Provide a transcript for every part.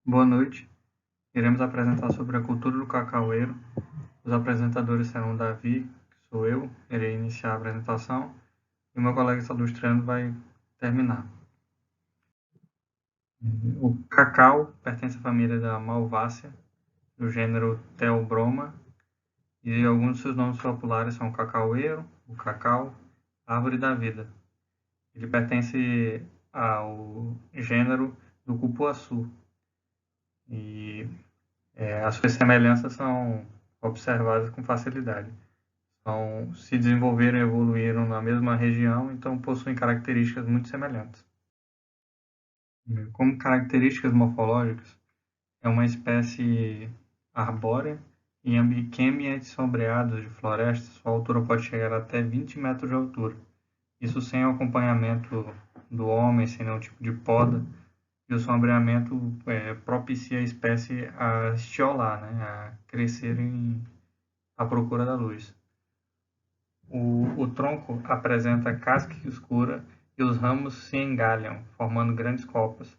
Boa noite. Iremos apresentar sobre a cultura do cacaueiro. Os apresentadores serão Davi, que sou eu, irei iniciar a apresentação, e o meu colega Salustrano vai terminar. O cacau pertence à família da Malvácea, do gênero Theobroma, e alguns de seus nomes populares são o cacaueiro, o cacau, árvore da vida. Ele pertence ao gênero do cupuaçu, e as suas semelhanças são observadas com facilidade. Então, se desenvolveram e evoluíram na mesma região, então possuem características muito semelhantes. Como características morfológicas, é uma espécie arbórea e em ambientes sombreados de florestas, sua altura pode chegar até 20 metros de altura. Isso sem o acompanhamento do homem, sem nenhum tipo de poda, e o sombreamento propicia a espécie a estiolar, né, a crescer à procura da luz. O tronco apresenta casca escura e os ramos se engalham, formando grandes copas.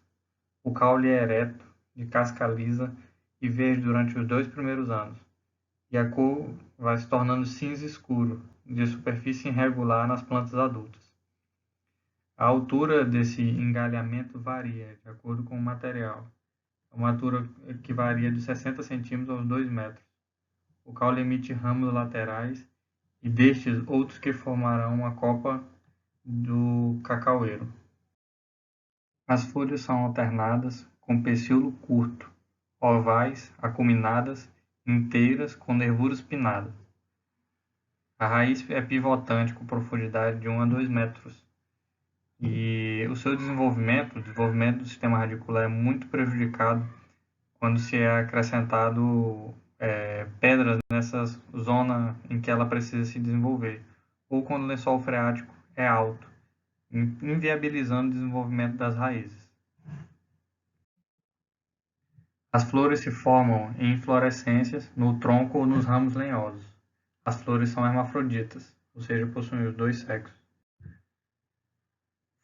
O caule é ereto, de casca lisa e verde durante os 2 primeiros anos, e a cor vai se tornando cinza escuro, de superfície irregular nas plantas adultas. A altura desse engalhamento varia, de acordo com o material. É uma altura que varia de 60 centímetros aos 2 metros. O caule emite ramos laterais e destes outros que formarão uma copa do cacaueiro. As folhas são alternadas, com pecíolo curto, ovais, acuminadas, inteiras, com nervuras pinnadas. A raiz é pivotante, com profundidade de 1 a 2 metros. E o seu desenvolvimento, o desenvolvimento do sistema radicular é muito prejudicado quando se é acrescentado pedras nessa zona em que ela precisa se desenvolver, ou quando o lençol freático é alto, inviabilizando o desenvolvimento das raízes. As flores se formam em inflorescências no tronco ou nos ramos lenhosos. As flores são hermafroditas, ou seja, possuem os dois sexos.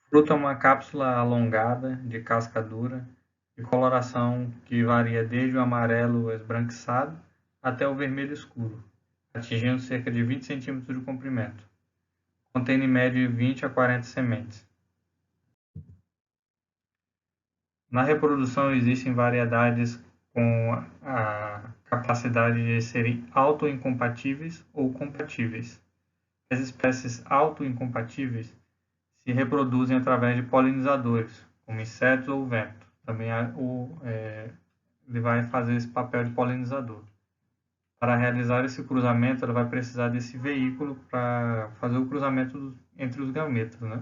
Fruto é uma cápsula alongada, de casca dura, de coloração que varia desde o amarelo esbranquiçado até o vermelho escuro, atingindo cerca de 20 centímetros de comprimento. Contém em média 20 a 40 sementes. Na reprodução existem variedades com a capacidade de serem autoincompatíveis ou compatíveis. As espécies autoincompatíveis se reproduzem através de polinizadores, como insetos ou vento. Também ele vai fazer esse papel de polinizador. Para realizar esse cruzamento, ela vai precisar desse veículo para fazer o cruzamento entre os gametas, né?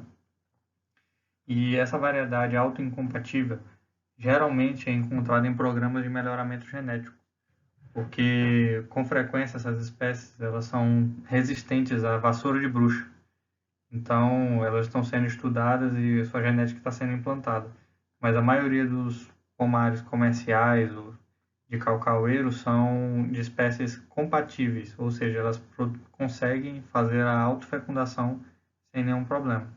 E essa variedade autoincompatível geralmente é encontrada em programas de melhoramento genético, porque com frequência essas espécies elas são resistentes à vassoura de bruxa. Então, elas estão sendo estudadas e sua genética está sendo implantada. Mas a maioria dos pomares comerciais ou de cacaueiro são de espécies compatíveis, ou seja, elas conseguem fazer a autofecundação sem nenhum problema.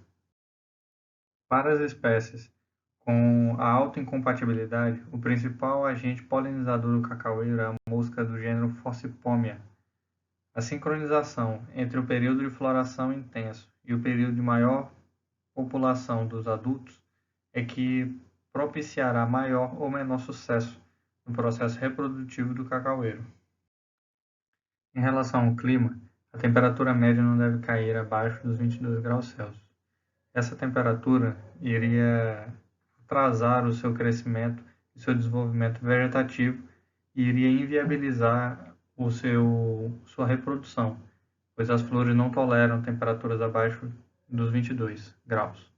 Para as espécies com a autoincompatibilidade, o principal agente polinizador do cacaueiro é a mosca do gênero Forcipomia. A sincronização entre o período de floração intenso e o período de maior população dos adultos é que propiciará maior ou menor sucesso no processo reprodutivo do cacaueiro. Em relação ao clima, a temperatura média não deve cair abaixo dos 22 graus Celsius. Essa temperatura iria atrasar o seu crescimento e seu desenvolvimento vegetativo e iria inviabilizar sua reprodução, pois as flores não toleram temperaturas abaixo dos 22 graus.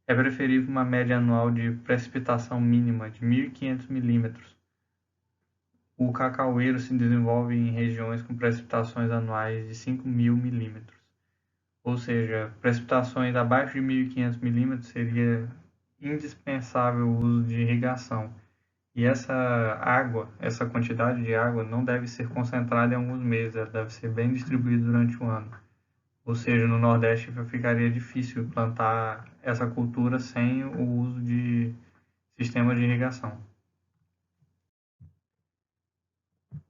É preferível uma média anual de precipitação mínima de 1.500 milímetros. O cacaueiro se desenvolve em regiões com precipitações anuais de 5.000 milímetros. Ou seja, precipitações abaixo de 1.500 milímetros seria indispensável o uso de irrigação. E essa quantidade de água não deve ser concentrada em alguns meses, ela deve ser bem distribuída durante o ano. Ou seja, no Nordeste ficaria difícil plantar essa cultura sem o uso de sistemas de irrigação.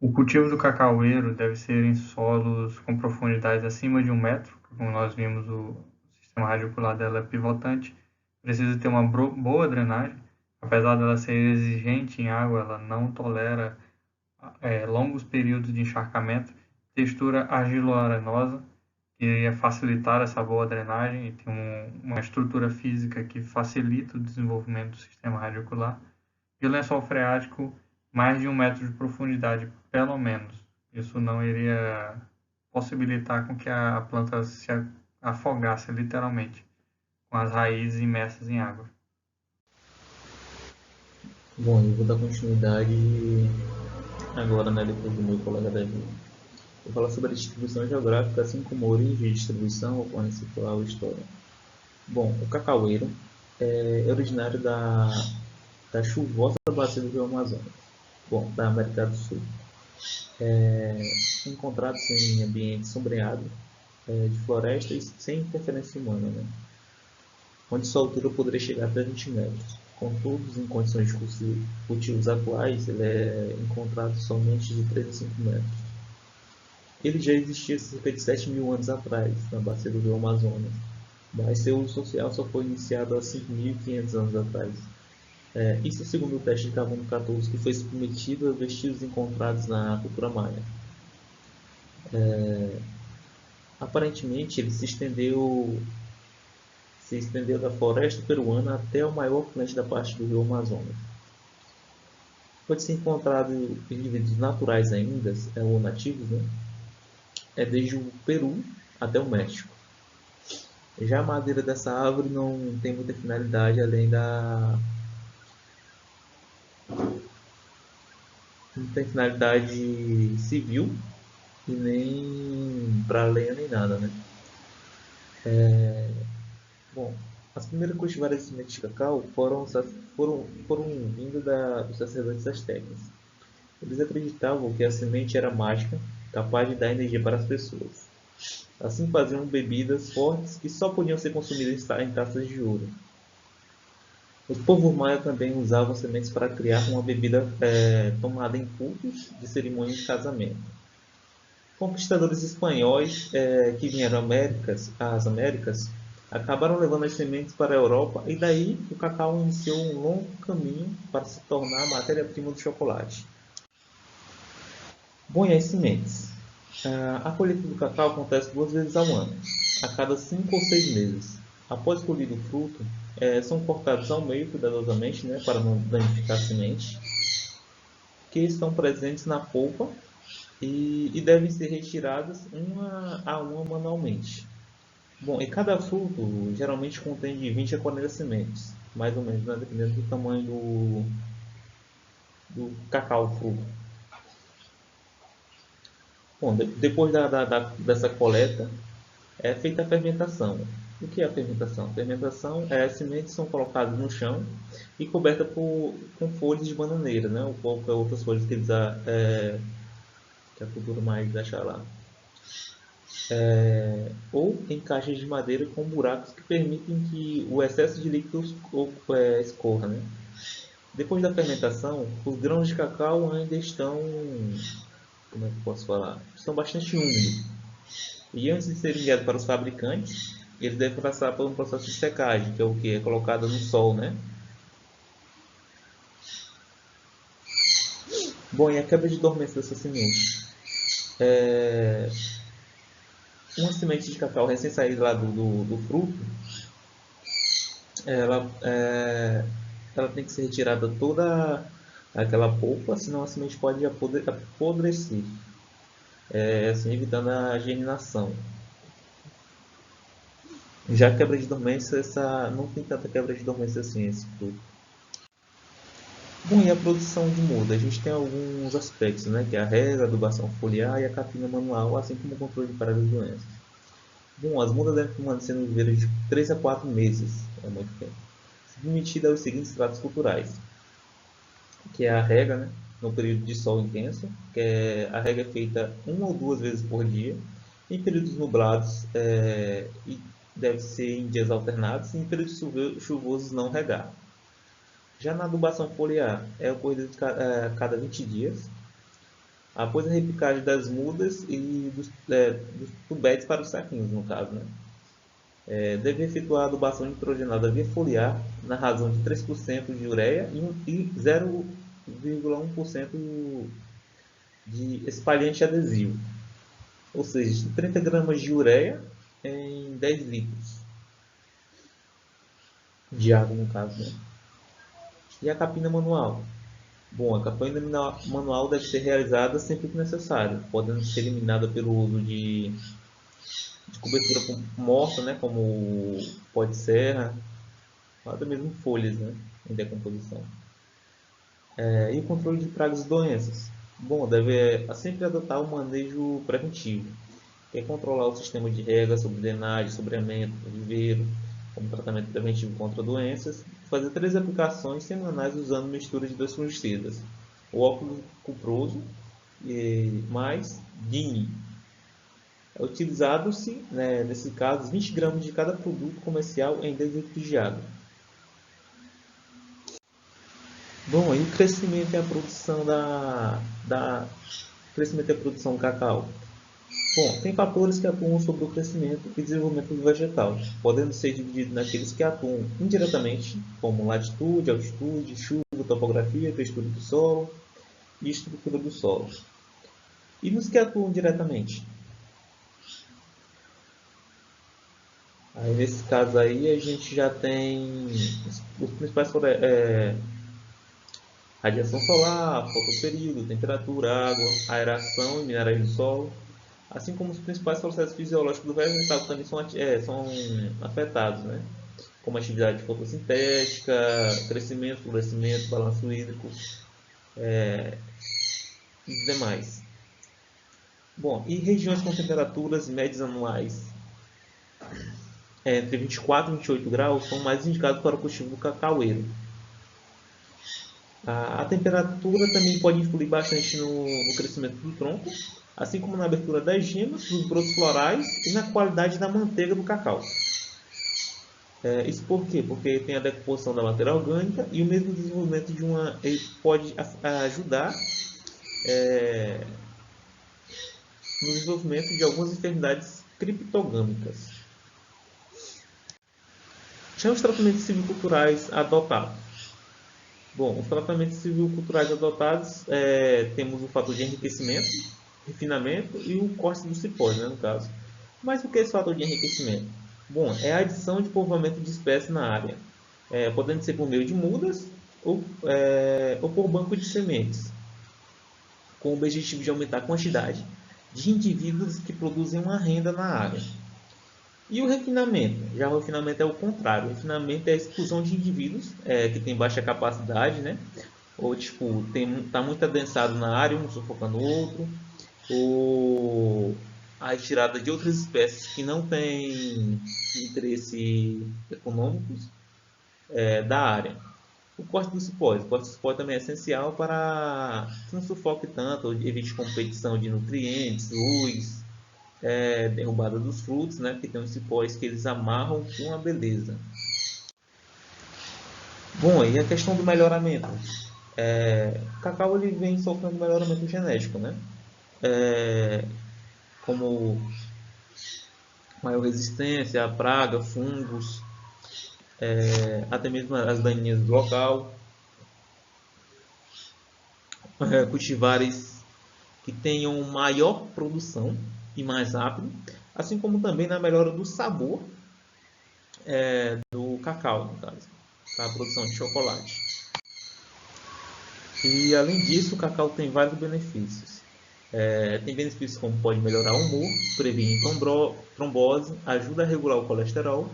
O cultivo do cacaueiro deve ser em solos com profundidades acima de 1 metro, como nós vimos o sistema radicular dela é pivotante, precisa ter uma boa drenagem, apesar dela ser exigente em água, ela não tolera longos períodos de encharcamento, textura argilo-arenosa, que iria facilitar essa boa drenagem e tem uma estrutura física que facilita o desenvolvimento do sistema radicular. E o lençol freático, mais de 1 metro de profundidade, pelo menos. Isso não iria possibilitar com que a planta se afogasse literalmente, com as raízes imersas em água. Bom, eu vou dar continuidade agora, né, depois do meu colega Davi. Vou falar sobre a distribuição geográfica, assim como a origem de distribuição, ocorrência cultural e história. Bom, o cacaueiro é originário da chuvosa bacia do Rio Amazonas, bom, da América do Sul. Encontrado-se em ambiente sombreado, de floresta e sem interferência humana, né? Onde sua altura poderia chegar até 20 metros. Contudo, em condições de cultivos atuais, ele é encontrado somente de 3 a 5 metros. Ele já existia cerca de 7 mil anos atrás, na bacia do Rio Amazonas, mas seu uso social só foi iniciado há 5.500 anos atrás. Isso segundo o teste de carbono 14, que foi submetido a vestígios encontrados na cultura maia. Aparentemente, ele se estendeu da floresta peruana até o maior afluente da parte do rio Amazonas. Pode ser encontrado indivíduos naturais ainda, ou nativos, né? Desde o Peru até o México. Já a madeira dessa árvore não tem muita finalidade além da não tem finalidade civil e nem para lenha nem nada, né? Bom, as primeiras cultivares de semente de cacau foram vindo dos sacerdotes astecas. Eles acreditavam que a semente era mágica, capaz de dar energia para as pessoas. Assim faziam bebidas fortes que só podiam ser consumidas em taças de ouro. Os povos maia também usavam sementes para criar uma bebida tomada em cultos de cerimônia de casamento. Conquistadores espanhóis que vieram às Américas acabaram levando as sementes para a Europa e daí o cacau iniciou um longo caminho para se tornar a matéria-prima do chocolate. Bom, e as sementes? A colheita do cacau acontece 2 vezes ao ano, a cada 5 ou 6 meses. Após colhido o fruto, são cortados ao meio cuidadosamente, né, para não danificar a semente, que estão presentes na polpa e devem ser retiradas uma a uma manualmente. Bom, e cada fruto geralmente contém de 20 a 40 sementes, mais ou menos, né, dependendo do tamanho do cacau fruto. Bom, depois dessa coleta, é feita a fermentação. O que é a fermentação? A fermentação é as sementes são colocadas no chão e cobertas com folhas de bananeira, né? Ou qualquer outras folhas que a cultura mais deixa lá. Ou em caixas de madeira com buracos que permitem que o excesso de líquido escorra, né? Depois da fermentação, os grãos de cacau ainda estão, como é que eu posso falar? Estão bastante úmidos. E antes de ser enviado para os fabricantes, eles devem passar por um processo de secagem, que é o que é colocado no sol, né? Bom, e a quebra de dormência dessa semente? Uma semente de cacau recém-saída lá do fruto, ela, ela tem que ser retirada toda aquela polpa, senão a semente pode apodrecer, assim, evitando a germinação. Já a quebra de dormência, não tem tanta quebra de dormência assim, esse fruto. Bom, e a produção de muda? A gente tem alguns aspectos, né? Que é a rega, a adubação foliar e a capina manual, assim como o controle de várias doenças. Bom, as mudas devem permanecer no viveiro de 3 a 4 meses, é muito tempo, submetida aos seguintes tratos culturais, que é a rega, né? No período de sol intenso, a rega é feita 1 ou 2 vezes por dia, em períodos nublados, e deve ser em dias alternados, e em períodos chuvosos não regar. Já na adubação foliar, é ocorrida a cada 20 dias. após a repicagem das mudas e dos tubetes para os saquinhos, no caso, né? Deve efetuar a adubação nitrogenada via foliar na razão de 3% de ureia e 0,1% de espalhante adesivo, ou seja, 30 gramas de ureia em 10 litros de água, no caso, né? E a capina manual? Bom, a capina manual deve ser realizada sempre que necessário, podendo ser eliminada pelo uso de cobertura morta, né, como pó de serra, ou até mesmo folhas, né, em decomposição. E o controle de pragas e doenças? Bom, deve sempre adotar o manejo preventivo, que é controlar o sistema de rega, sobre drenagem, sobreamento, viveiro, como tratamento preventivo contra doenças, fazer 3 aplicações semanais usando mistura de 2 fungicidas, o óculos cuproso e mais DINI. É utilizado-se, né, nesse caso, 20 gramas de cada produto comercial em 10 litros de água. Bom, e o crescimento e a produção crescimento e a produção do cacau? Bom, tem fatores que atuam sobre o crescimento e desenvolvimento do vegetal, podendo ser divididos naqueles que atuam indiretamente, como latitude, altitude, chuva, topografia, textura do solo e estrutura do solo. E nos que atuam diretamente? Aí, nesse caso aí, a gente já tem os principais radiação solar, fotoperíodo, temperatura, água, aeração e minerais do solo, assim como os principais processos fisiológicos do vegetal também são afetados, né? Como atividade fotossintética, crescimento, florescimento, balanço hídrico e demais. Bom, e regiões com temperaturas médias anuais entre 24 e 28 graus são mais indicados para o cultivo do cacaueiro. A temperatura também pode influir bastante no crescimento do tronco, assim como na abertura das gemas, dos brotos florais e na qualidade da manteiga do cacau. Isso por quê? Porque tem a decomposição da matéria orgânica e o mesmo desenvolvimento ele pode ajudar no desenvolvimento de algumas enfermidades criptogâmicas. Já os tratamentos silviculturais adotados. Bom, os tratamentos silviculturais adotados, temos o fator de enriquecimento, refinamento e o corte dos cipós, né, no caso. Mas o que é esse fator de enriquecimento? Bom, é a adição de povoamento de espécies na área, podendo ser por meio de mudas ou por banco de sementes, com o objetivo de aumentar a quantidade de indivíduos que produzem uma renda na área. E o refinamento? Já o refinamento é o contrário. O refinamento é a exclusão de indivíduos que têm baixa capacidade, né? Ou tipo, está muito adensado na área, um sufocando o outro, ou a retirada de outras espécies que não têm interesse econômicos da área. O corte dos cipós. O corte dos cipós também é essencial para que não sufoque tanto, evite competição de nutrientes, luz, derrubada dos frutos, né? Porque tem uns cipós que eles amarram com uma beleza. Bom, e a questão do melhoramento? O cacau ele vem sofrendo melhoramento genético, né? Como maior resistência a praga, fungos, até mesmo as daninhas do local. Cultivares que tenham maior produção e mais rápido, assim como também na melhora do sabor do cacau, no caso, para a produção de chocolate. E além disso, o cacau tem vários benefícios. Tem benefícios como pode melhorar o humor, previne trombose, ajuda a regular o colesterol,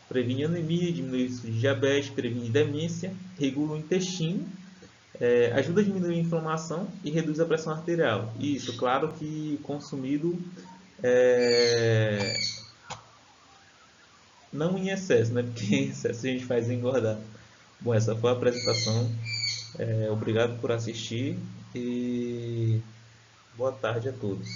previne anemia, diminui o risco de diabetes, previne demência, regula o intestino, ajuda a diminuir a inflamação e reduz a pressão arterial. Isso, claro que consumido não em excesso, né? Porque em excesso a gente faz engordar. Bom, essa foi a apresentação. Obrigado por assistir e boa tarde a todos.